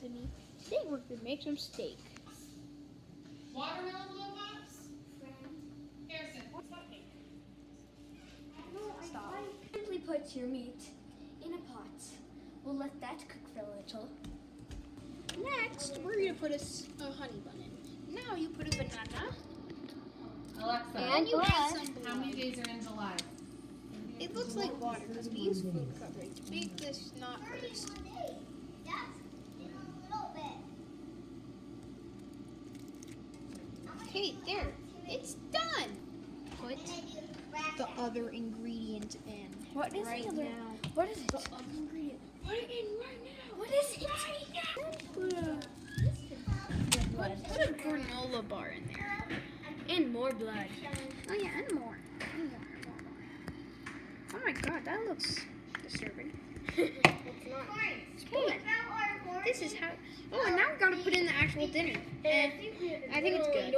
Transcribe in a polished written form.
Bethany. Today we're going to make some steak. Watermelon blow pops? Harrison, Stop. Simply put your meat in a pot. We'll let that cook for a little. Next, we're going to put a honey bun in. Now you put a banana. Alexa, And you add some how blood. many days are in July? It looks like water because we use food coloring to make this not burst. Okay, there. It's done. Put the other ingredient in. What is right the other? now? What is it? The other ingredient. Put it in right now. What is it? Put a granola bar in there. And more blood. Oh yeah, and more. And more. Oh my god, that looks disturbing. Spoon. This is how. Oh, and now we gotta put in the actual dinner. And I think it's good.